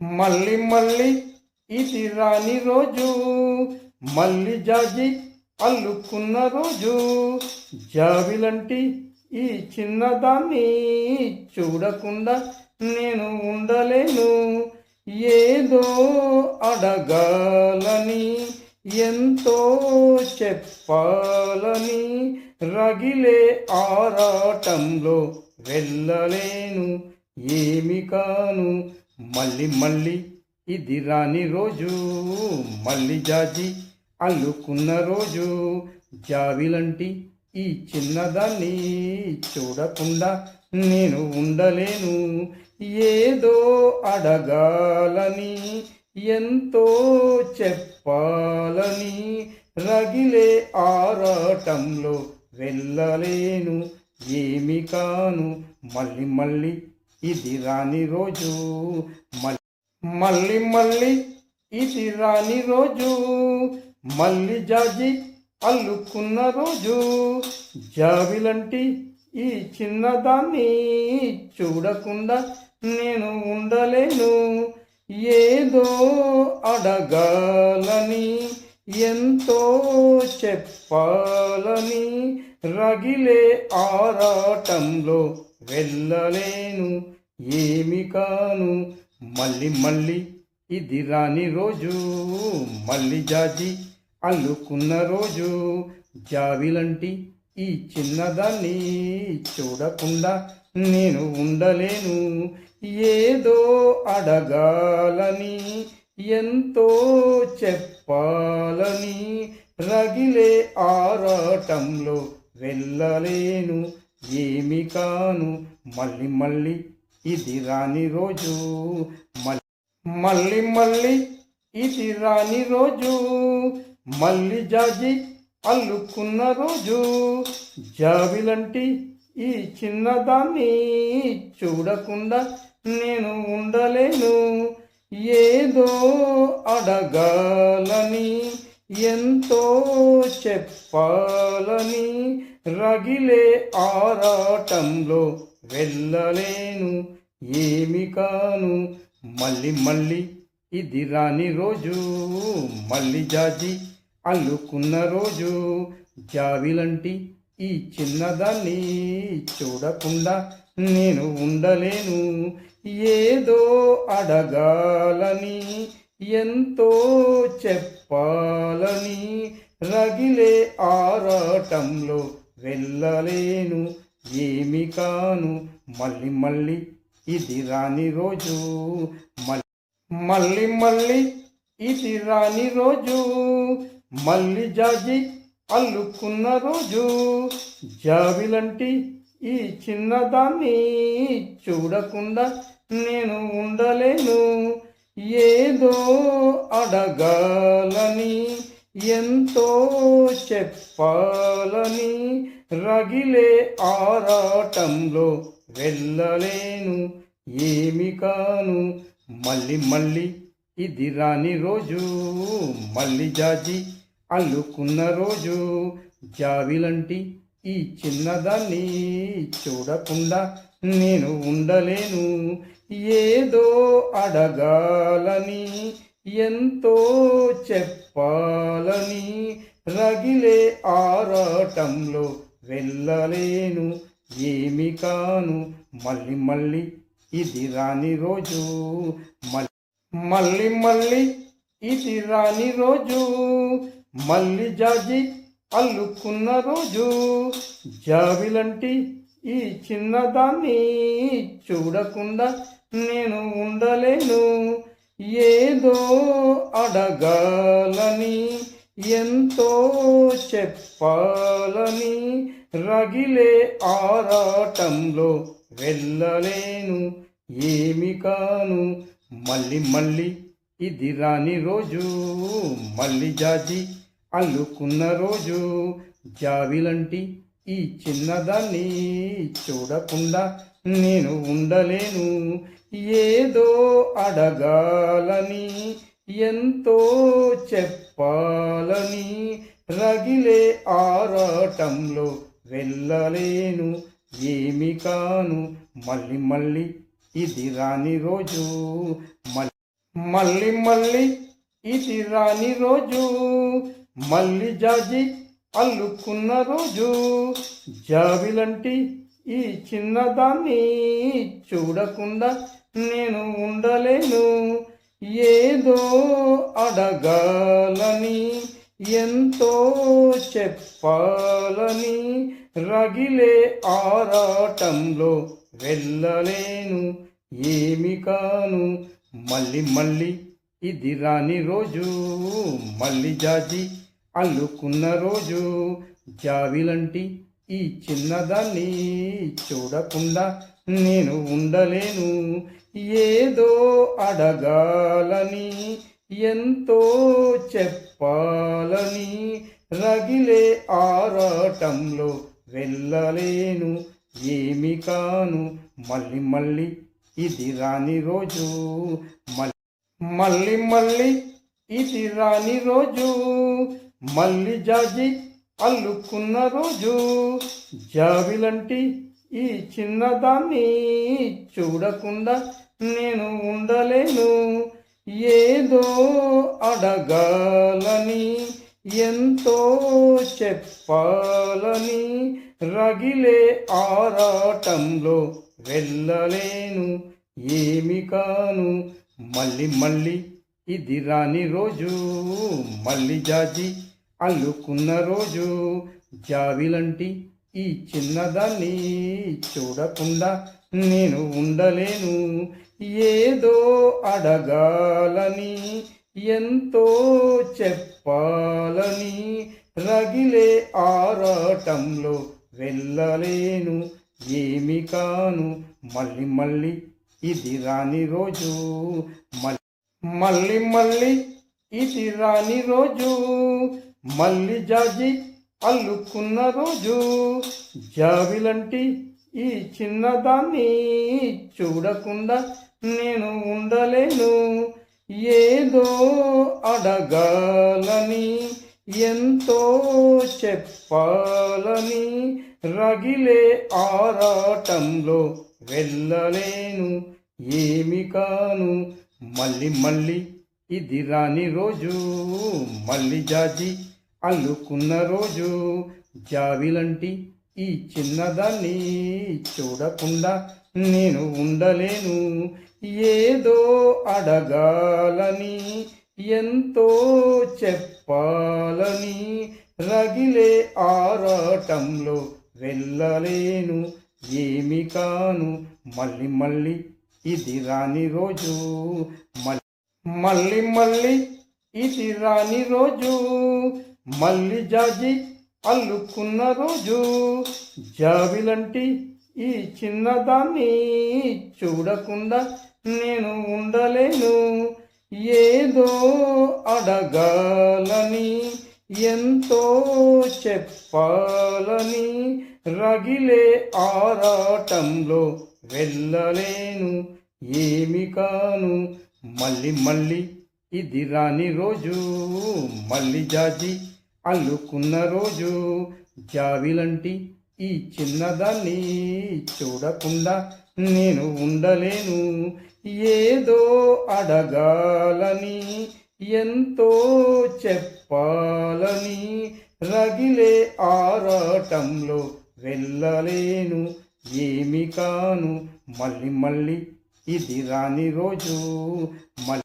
మళ్ళీ మళ్ళీ ఇది రాని రోజు, మళ్ళీ జాజి అల్లుకున్న రోజు. జాబిలంటి ఈ చిన్నదాన్ని చూడకుండా నేను ఉండలేను. ఏదో అడగాలని, ఎంతో చెప్పాలని, రగిలే ఆరాటంలో వెళ్ళలేను. ఏమి కాను. మళ్ళీ మళ్ళీ ఇది రాని రోజు, మళ్ళీ జాజి అల్లుకున్న రోజు. జాబిలంటి ఈ చిన్నదాన్ని చూడకుండా నేను ఉండలేను. ఏదో అడగాలని, ఎంతో చెప్పాలని, రగిలే ఆరాటంలో వెళ్ళలేను. ఏమి కాను. మళ్ళీ మళ్ళీ ఇది రాని రోజు, మళ్ళీ మళ్ళీ ఇది రాని రోజు. మళ్ళీ జాజి అల్లుకున్న రోజు. జాబిలంటి ఈ చిన్నదాన్ని చూడకుండా నేను ఉండలేను. ఏదో అడగాలని, ఎంతో చెప్పాలని, రగిలే ఆరాటంలో వెళ్ళలేను. ఏమి కాను. మళ్ళీ మళ్ళీ ఇది రాని రోజు, మళ్ళీ జాజి అల్లుకున్న రోజు. జాబిలంటి ఈ చిన్నదాన్ని చూడకుండా నేను ఉండలేను. ఏదో అడగాలని, ఎంతో చెప్పాలని, రగిలే ఆరాటంలో వెళ్ళలేను. ఏమి కాను. మళ్ళీ మళ్ళీ ఇది రాని రోజు, మళ్ళీ మళ్ళీ ఇది రాని రోజు. మళ్ళీ జాజి అల్లుకున్న రోజు. జాబిలంటి ఈ చిన్నదాన్ని చూడకుండా నేను ఉండలేను. ఏదో అడగాలని, ఎంతో చెప్పాలని, రగిలే ఆరాటంలో వెళ్ళలేను. ఏమి కాను. మళ్ళీ మళ్ళీ ఇది రాని రోజు, మళ్ళీ జాజి అల్లుకున్న రోజు. జాబిలంటి ఈ చిన్నదాన్ని చూడకుండా నేను ఉండలేను. ఏదో అడగాలని, ఎంతో చెప్పాలని, రగిలే ఆరాటంలో వెళ్ళలేను. ఏమి కాను. మళ్ళీ మళ్ళీ ఇది రాని రోజు, మళ్ళీ మళ్ళీ ఇది రాని రోజు. మళ్ళీ జాజి అల్లుకున్న రోజు. జాబిలంటి ఈ చిన్నదాన్ని చూడకుండా నేను ఉండలేను. ఏదో అడగాలని, ఎంతో చెప్పాలని, రగిలే ఆరాటంలో వెళ్ళలేను. ఏమి కాను. మళ్ళీ మళ్ళీ ఇది రాని రోజు, మళ్ళీ జాజి అల్లుకున్న రోజు. జాబిలంటి ఈ చిన్నదాన్ని చూడకుండా నేను ఉండలేను. ఏదో అడగాలని, ఎంతో చెప్పాలని, రగిలే ఆరాటంలో వెళ్ళలేను. ఏమి కాను. మళ్ళీ మళ్ళీ ఇది రాని రోజు, మళ్ళీ మళ్ళీ ఇది రాని రోజు. మళ్ళీ జాజి అల్లుకున్న రోజు. జాబిలంటి ఈ చిన్నదాన్ని చూడకుండా నేను ఉండలేను. ఏదో అడగాలని, ఎంతో చెప్పాలని, రగిలే ఆరాటంలో వెళ్ళలేను. ఏమి కాను. మళ్ళీ మళ్ళీ ఇది రాని రోజు, మళ్ళీ జాజి అల్లుకున్న రోజు. జాబిలంటి ఈ చిన్నదాన్ని చూడకుండా నేను ఉండలేను. ఏదో అడగాలని, ఎంతో చెప్పాలని, రగిలే ఆరాటంలో వెళ్ళలేను. ఏమి కాను. మళ్ళీ మళ్ళీ ఇది రాని రోజు, మళ్ళీ మళ్ళీ ఇది రాని రోజు, మళ్ళీ జాజి అల్లుకున్న రోజు, జాబిలంటి ఈ చిన్నదాన్ని చూడకుండా నేను ఉండలేను. ఏదో అడగాలని, ఎంతో చెప్పాలని, రగిలే ఆరాటంలో వెళ్ళలేను. ఏమి కాను మళ్ళీ మళ్ళీ ఇది రాని రోజు, మళ్ళీ జాజి అల్లుకున్న రోజు, జావిలంటి ఈ చిన్నదాన్ని చూడకుండా నేను ఉండలేను. ఏదో అడగాలని, ఎంతో చెప్పాలని, రగిలే ఆరాటంలో వెళ్ళలేను. ఏమి కాను మళ్ళీ మళ్ళీ ఇది రాని రోజు, మళ్ళీ మళ్ళీ ఇది రాని రోజు, మళ్ళీ జాజి అల్లుకున్న రోజు, జాబిలంటి ఈ చిన్నదాన్ని చూడకుండా నేను ఉండలేను. ఏదో అడగాలని, ఎంతో చెప్పాలని, రగిలే ఆరాటంలో వెళ్ళలేను. ఏమి కాను మళ్ళీ మళ్ళీ ఇది రాని రోజు, మళ్ళీ జాజి అల్లుకున్న రోజు, జావిలంటి ఈ చిన్నదాన్ని చూడకుండా నేను ఉండలేను. ఏదో అడగాలని, ఎంతో చెప్పాలని, రగిలే ఆరాటంలో వెళ్ళలేను. ఏమి కాను మళ్ళీ మళ్ళీ ఇది రాని రోజు, మళ్ళీ మళ్ళీ ఇది రాని రోజు, మళ్ళీ జాజి అల్లుకున్న రోజు, జాబిలంటి ఈ చిన్నదాన్ని చూడకుండా నేను ఉండలేను. ఏదో అడగాలని, ఎంతో చెప్పాలని, రగిలే ఆరాటంలో వెళ్ళలేను. ఏమి కాను మళ్ళీ మళ్ళీ ఇది రాని రోజు, మళ్ళీ జాజి అల్లుకున్న రోజు, జావిలంటి ఈ చిన్నదాన్ని చూడకుండా నేను ఉండలేను. ఏదో అడగాలని, ఎంతో చెప్పాలని, రగిలే ఆరాటంలో వెళ్ళలేను. ఏమి కాను మళ్ళీ మళ్ళీ ఇది రాని రోజు, మళ్ళీ మళ్ళీ ఇది రాని రోజు, మళ్ళీ జాజి అల్లుకున్న రోజు, జాబిలంటి ఈ చిన్నదాన్ని చూడకుండా నేను ఉండలేను. ఏదో అడగాలని, ఎంతో చెప్పాలని, రగిలే ఆరాటంలో వెళ్ళలేను. ఏమి కాను మళ్ళీ మళ్ళీ ఇది రాని రోజు, మళ్ళీ జాజి అల్లుకున్న రోజు, జావిలంటి ఈ చిన్నదాన్ని చూడకుండా నేను ఉండలేను. ఏదో అడగాలని, ఎంతో చెప్పాలని, రగిలే ఆరాటంలో వెళ్ళలేను. ఏమి కాను మళ్ళీ మళ్ళీ ఇది రాని రోజు,